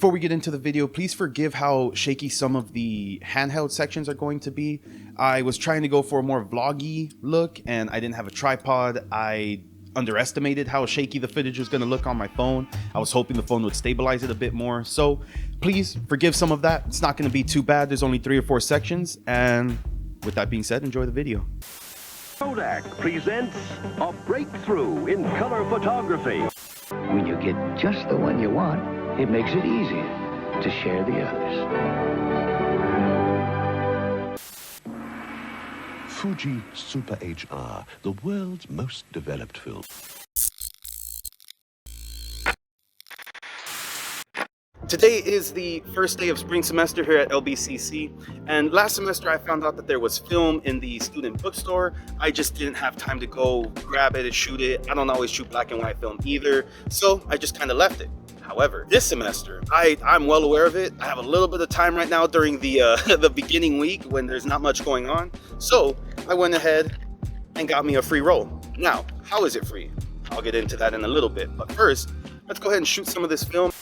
Before we get into the video, please forgive how shaky some of the handheld sections are going to be. I was trying to go for a more vloggy look and I didn't have a tripod. I underestimated how shaky the footage was going to look on my phone. I was hoping the phone would stabilize it a bit more. So please forgive some of that. It's not going to be too bad. There's only 3 or 4 sections. And with that being said, enjoy the video. Kodak presents a breakthrough in color photography. When you get just the one you want, it makes it easier to share the others. Fuji Super HR, the world's most developed film. Today is the first day of spring semester here at LBCC, and last semester I found out that there was film in the student bookstore. I just didn't have time to go grab it and shoot it. I don't always shoot black and white film either, so I just kind of left it. However, this semester, I'm well aware of it. I have a little bit of time right now during the the beginning week when there's not much going on. So I went ahead and got me a free roll. Now, how is it free? I'll get into that in a little bit. But first, let's go ahead and shoot some of this film.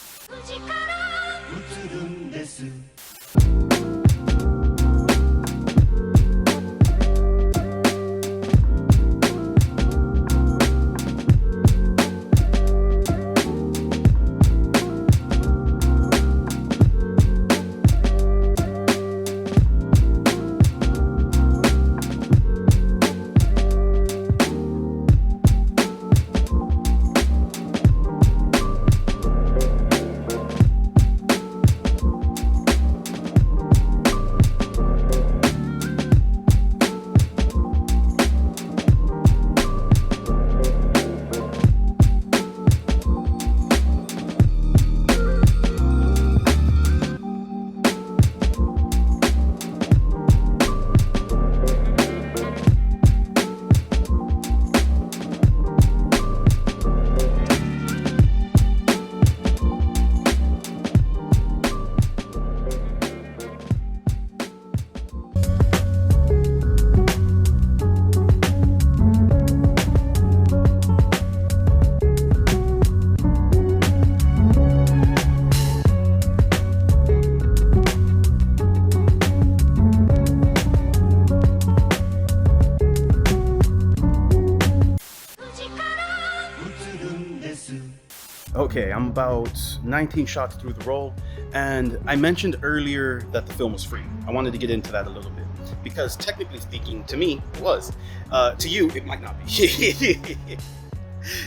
Okay, I'm about 19 shots through the roll, and I mentioned earlier that the film was free. I wanted to get into that a little bit, because technically speaking, to me, it was. To you, it might not be.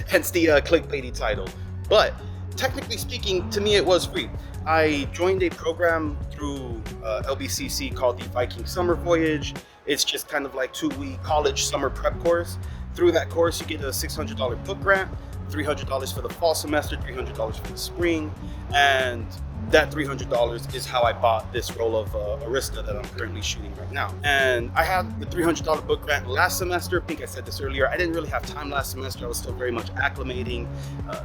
Hence the clickbaity title. But technically speaking, to me, it was free. I joined a program through LBCC called the Viking Summer Voyage. It's just kind of like 2-week college summer prep course. Through that course, you get a $600 book grant, $300 for the fall semester, $300 for the spring, and that $300 is how I bought this roll of Arista that I'm currently shooting right now. And I had the $300 book grant last semester. I think I said this earlier. I didn't really have time last semester. I was still very much acclimating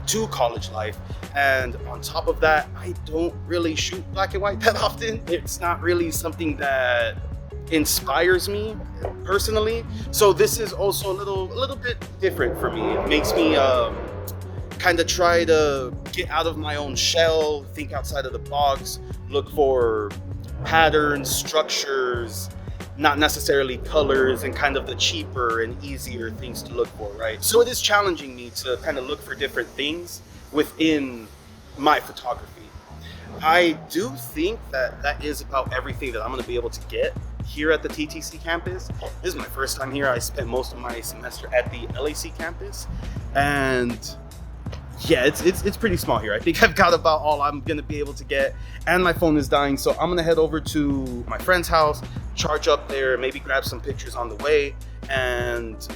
to college life. And on top of that, I don't really shoot black and white that often. It's not really something that inspires me personally. So this is also a little bit different for me. It makes me kind of try to get out of my own shell, think outside of the box, look for patterns, structures, not necessarily colors, and kind of the cheaper and easier things to look for, right? So it is challenging me to kind of look for different things within my photography. I do think that that is about everything that I'm going to be able to get here at the TTC campus. This is my first time here. I spent most of my semester at the LAC campus, and yeah, it's pretty small here. I think I've got about all I'm gonna be able to get, and my phone is dying, so I'm gonna head over to my friend's house, charge up there, maybe grab some pictures on the way, and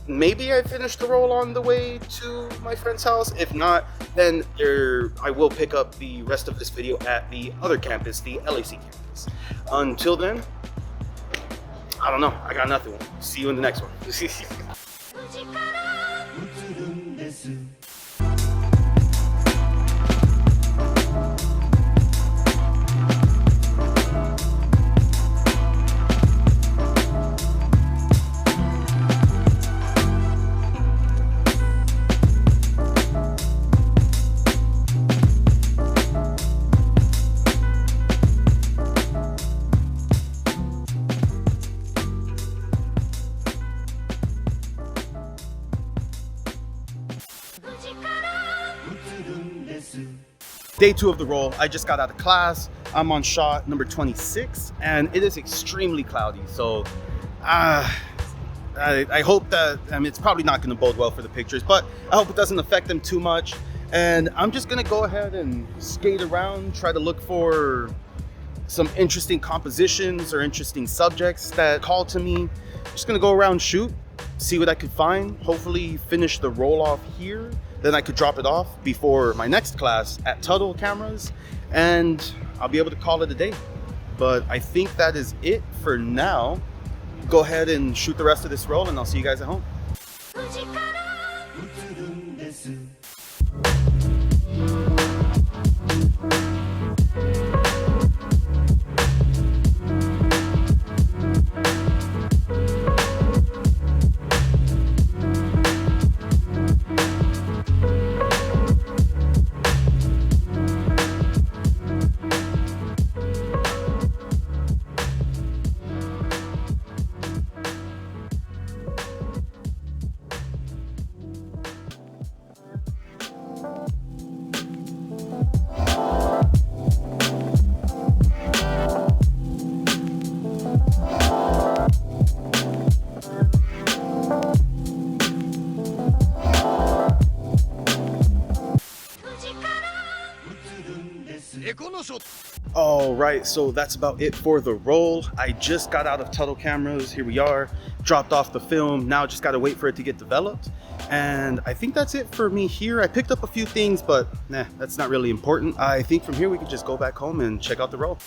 maybe I finish the roll on the way to my friend's house. If not, then I will pick up the rest of this video at the other campus, the LAC campus. Until then, I don't know. I got nothing. See you in the next one. Day 2 of the roll. I just got out of class. I'm on shot number 26 and it is extremely cloudy. So I hope that, I mean, it's probably not going to bode well for the pictures, but I hope it doesn't affect them too much. And I'm just going to go ahead and skate around, try to look for some interesting compositions or interesting subjects that call to me. Just going to go around, shoot, see what I could find, hopefully finish the roll off here. Then I could drop it off before my next class at Tuttle Cameras, and I'll be able to call it a day. But I think that is it for now. Go ahead and shoot the rest of this roll, and I'll see you guys at home. All right, so that's about it for the roll. I just got out of Tuttle Cameras. Here we are, dropped off the film. Now just got to wait for it to get developed. And I think that's it for me here. I picked up a few things, but nah, that's not really important. I think from here we can just go back home and check out the roll.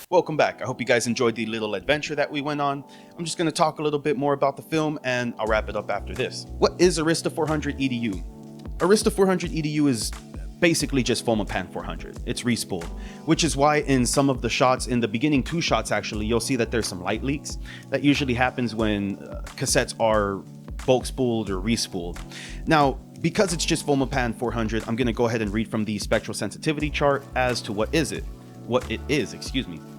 Welcome back. I hope you guys enjoyed the little adventure that we went on. I'm just going to talk a little bit more about the film and I'll wrap it up after this. What is Arista 400 EDU? Arista 400 EDU is basically just Fomapan 400. It's respooled, which is why in some of the shots, in the beginning 2 shots actually, you'll see that there's some light leaks. That usually happens when cassettes are bulk spooled or respooled. Now, because it's just Fomapan 400, I'm going to go ahead and read from the spectral sensitivity chart as to what it is.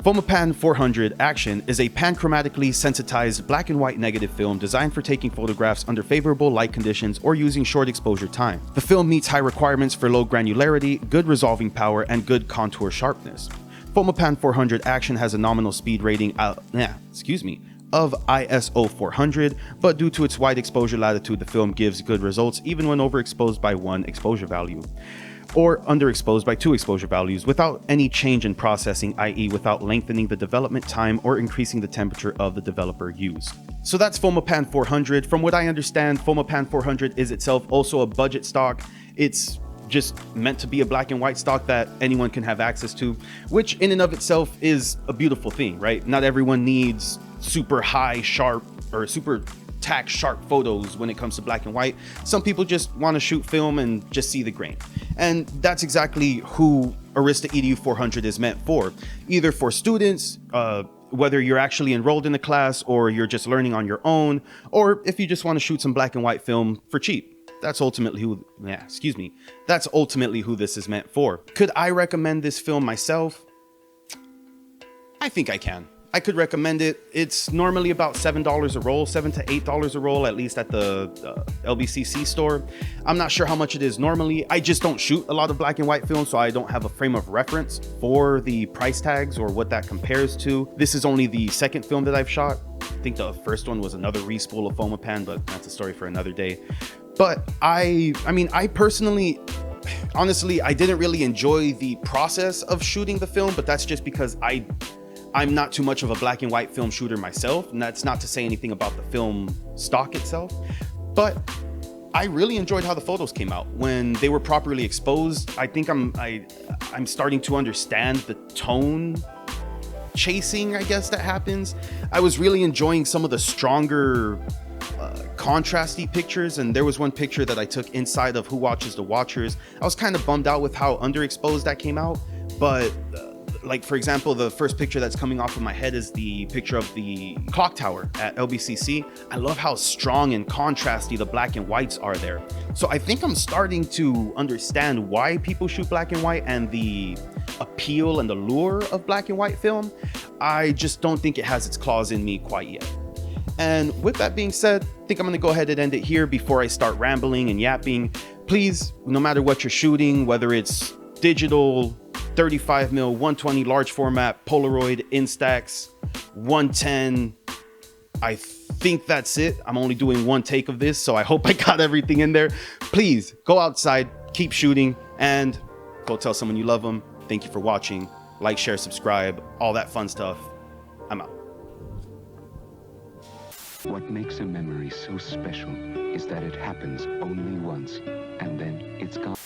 Fomapan 400 Action is a panchromatically sensitized black and white negative film designed for taking photographs under favorable light conditions or using short exposure time. The film meets high requirements for low granularity, good resolving power, and good contour sharpness. Fomapan 400 Action has a nominal speed rating of ISO 400, but due to its wide exposure latitude, the film gives good results even when overexposed by 1 exposure value, or underexposed by 2 exposure values without any change in processing, i.e. without lengthening the development time or increasing the temperature of the developer used. So that's Fomapan 400. From what I understand, Fomapan 400 is itself also a budget stock. It's just meant to be a black and white stock that anyone can have access to, which in and of itself is a beautiful thing, right? Not everyone needs super high sharp or super tack sharp photos when it comes to black and white. Some people just want to shoot film and just see the grain. And that's exactly who Arista EDU 400 is meant for. Either for students, whether you're actually enrolled in a class or you're just learning on your own, or if you just want to shoot some black and white film for cheap. That's ultimately who this is meant for. Could I recommend this film myself? I think I can. I could recommend it. It's normally about $7 a roll, $7 to $8 a roll, at least at the LBCC store. I'm not sure how much it is normally. I just don't shoot a lot of black and white film, so I don't have a frame of reference for the price tags or what that compares to. This is only the second film that I've shot. I think the first one was another respool of Fomapan, but that's a story for another day. But I personally, honestly, I didn't really enjoy the process of shooting the film, but that's just because I'm not too much of a black and white film shooter myself, and that's not to say anything about the film stock itself, but I really enjoyed how the photos came out when they were properly exposed. I think I'm starting to understand the tone chasing, I guess, that happens. I was really enjoying some of the stronger contrasty pictures, and there was one picture that I took inside of Who Watches the Watchers. I was kind of bummed out with how underexposed that came out, but like, for example, the first picture that's coming off of my head is the picture of the clock tower at LBCC. I love how strong and contrasty the black and whites are there. So I think I'm starting to understand why people shoot black and white and the appeal and the lure of black and white film. I just don't think it has its claws in me quite yet. And with that being said, I think I'm going to go ahead and end it here before I start rambling and yapping. please, no matter what you're shooting, whether it's digital, 35mm, 120 large format, Polaroid, Instax, 110, I think that's it. I'm only doing one take of this, so I hope I got everything in there. Please go outside, keep shooting, and go tell someone you love them. Thank you for watching. Like, share, subscribe, all that fun stuff. I'm out. What makes a memory so special is that it happens only once, and then it's gone.